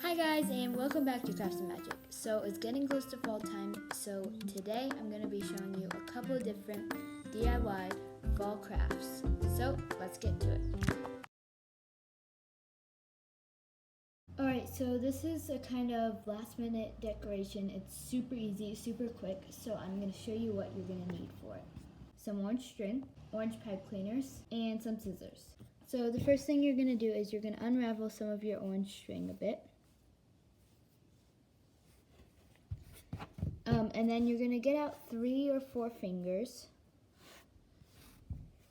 Hi guys, and welcome back to Crafts&Magic. So it's getting close to fall time, so today I'm going to be showing you a couple of different DIY fall crafts. So let's get to it. Alright, so this is a kind of last minute decoration. It's super easy, super quick, so I'm going to show you what you're going to need for it. Some orange string, orange pipe cleaners, and some scissors. So the first thing you're going to do is you're going to unravel some of your orange string a bit. And then you're going to get out 3 or 4 fingers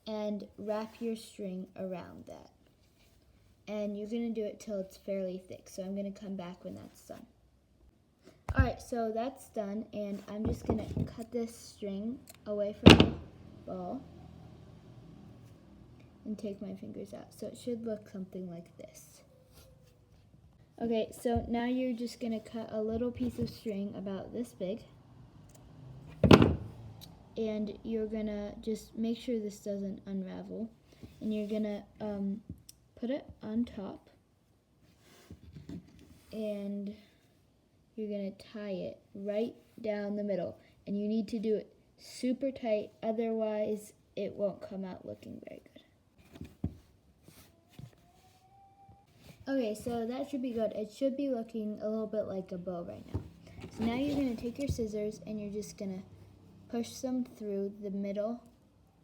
and wrap your string around that. And you're going to do it till it's fairly thick. So I'm going to come back when that's done. Alright, so that's done, and I'm just going to cut this string away from the ball and take my fingers out. So it should look something like this. Okay, so now you're just going to cut a little piece of string about this big. And you're going to just make sure this doesn't unravel. And you're going to put it on top. And you're going to tie it right down the middle. And you need to do it super tight, otherwise it won't come out looking very good. Okay, so that should be good. It should be looking a little bit like a bow right now. So now you're going to take your scissors and you're just going to push them through the middle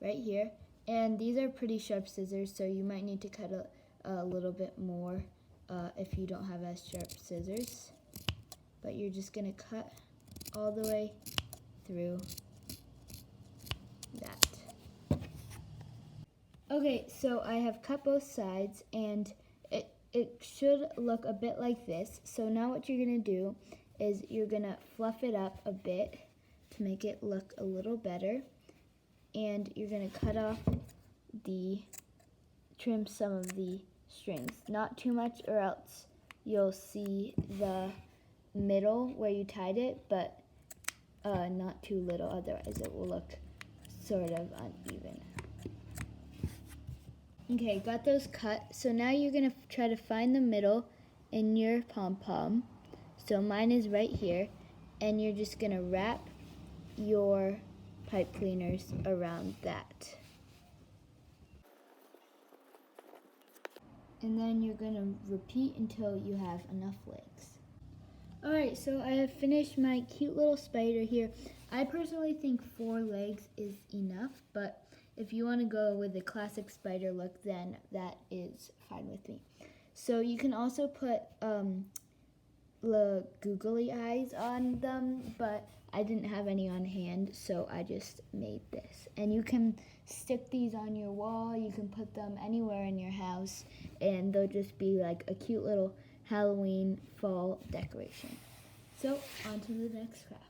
right here. And these are pretty sharp scissors, so you might need to cut a little bit more if you don't have as sharp scissors. But you're just going to cut all the way through that. Okay, so I have cut both sides, and it should look a bit like this. So now what you're going to do is you're going to fluff it up a bit to make it look a little better. And you're going to cut off trim some of the strings. Not too much, or else you'll see the middle where you tied it, but not too little, otherwise it will look sort of uneven. Okay, got those cut. So now you're going to try to find the middle in your pom-pom. So mine is right here. And you're just going to wrap your pipe cleaners around that. And then you're going to repeat until you have enough legs. Alright, so I have finished my cute little spider here. I personally think 4 legs is enough, but if you want to go with the classic spider look, then that is fine with me. So you can also put the googly eyes on them, but I didn't have any on hand, so I just made this. And you can stick these on your wall, you can put them anywhere in your house, and they'll just be like a cute little Halloween fall decoration. So, on to the next craft.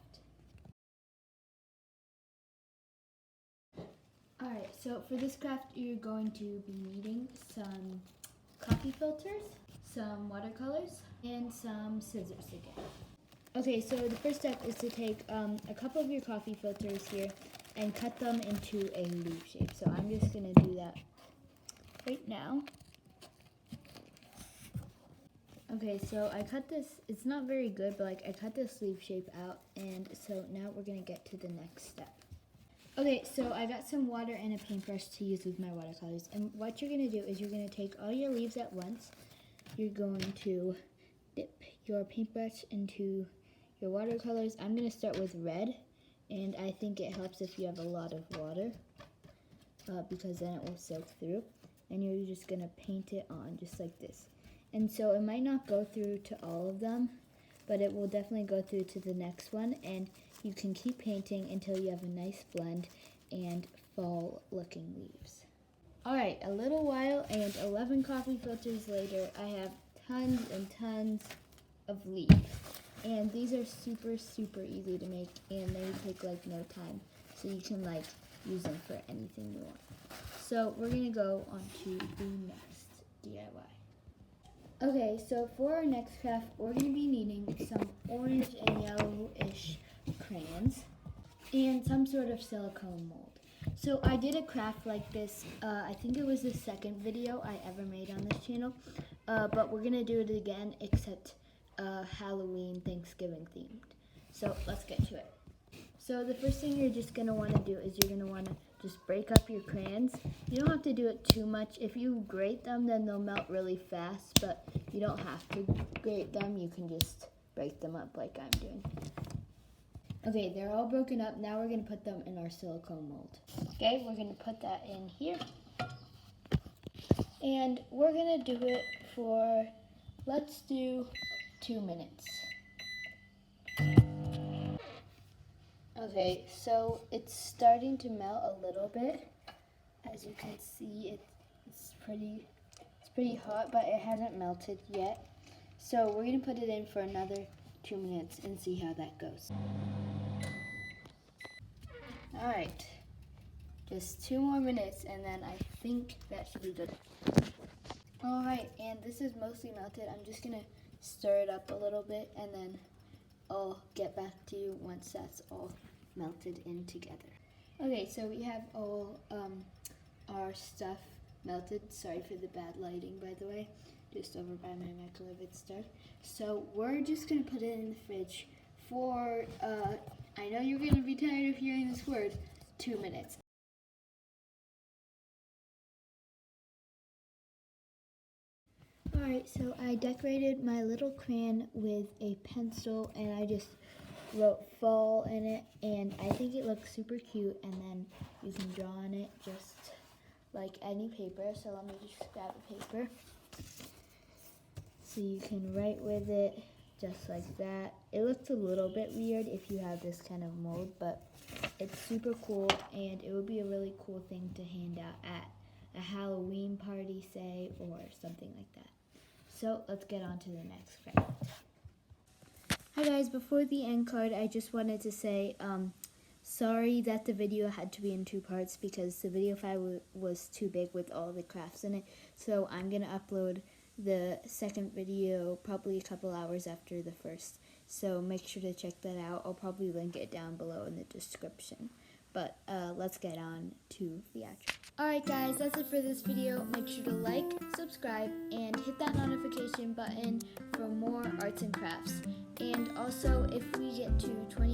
Alright, so for this craft you're going to be needing some coffee filters, some watercolors, and some scissors again. Okay, so the first step is to take a couple of your coffee filters here and cut them into a leaf shape. So I'm just going to do that right now. Okay, so I cut this, it's not very good, but I cut this leaf shape out, and so now we're going to get to the next step. Okay, so I got some water and a paintbrush to use with my watercolors, and what you're going to do is you're going to take all your leaves at once. You're going to dip your paintbrush into your watercolors. I'm going to start with red, and I think it helps if you have a lot of water, because then it will soak through, and you're just going to paint it on just like this. And so it might not go through to all of them, but it will definitely go through to the next one, and you can keep painting until you have a nice blend and fall looking leaves. Alright, a little while and 11 coffee filters later, I have tons and tons of leaves. And these are super, super easy to make, and they take like no time. So you can like use them for anything you want. So we're going to go on to the next DIY. Okay, so for our next craft, we're going to be needing some orange and yellowish crayons and some sort of silicone mold. So I did a craft like this, I think it was the second video I ever made on this channel, but we're going to do it again, except Halloween, Thanksgiving themed. So let's get to it. So the first thing you're just going to want to do is you're going to want to just break up your crayons. You don't have to do it too much. If you grate them, then they'll melt really fast, but you don't have to grate them. You can just break them up like I'm doing. Okay, they're all broken up. Now we're going to put them in our silicone mold. Okay, we're going to put that in here. And we're going to do it for, let's do 2 minutes. Okay, so it's starting to melt a little bit. As you can see, it's pretty hot, but it hasn't melted yet. So we're gonna put it in for another 2 minutes and see how that goes. All right, just 2 more minutes, and then I think that should be good. All right, and this is mostly melted. I'm just gonna stir it up a little bit, and then I'll get back to you once that's all melted in together. Okay, so we have all our stuff melted. Sorry for the bad lighting, by the way, just over by my microwave it started. So we're just gonna put it in the fridge for, I know you're gonna be tired of hearing this word, 2 minutes. Alright, so I decorated my little crayon with a pencil, and I just wrote fall in it, and I think it looks super cute. And then you can draw on it just like any paper. So let me just grab a paper. So you can write with it just like that. It looks a little bit weird if you have this kind of mold, but it's super cool, and it would be a really cool thing to hand out at a Halloween party, say, or something like that. So let's get on to the next craft. Hi guys, before the end card, I just wanted to say sorry that the video had to be in 2 parts because the video file was too big with all the crafts in it. So I'm going to upload the second video probably a couple hours after the first. So make sure to check that out. I'll probably link it down below in the description. But let's get on to the outro. Alright guys, that's it for this video. Make sure to like, subscribe, and hit that notification button for more arts and crafts. And also, if we get to 20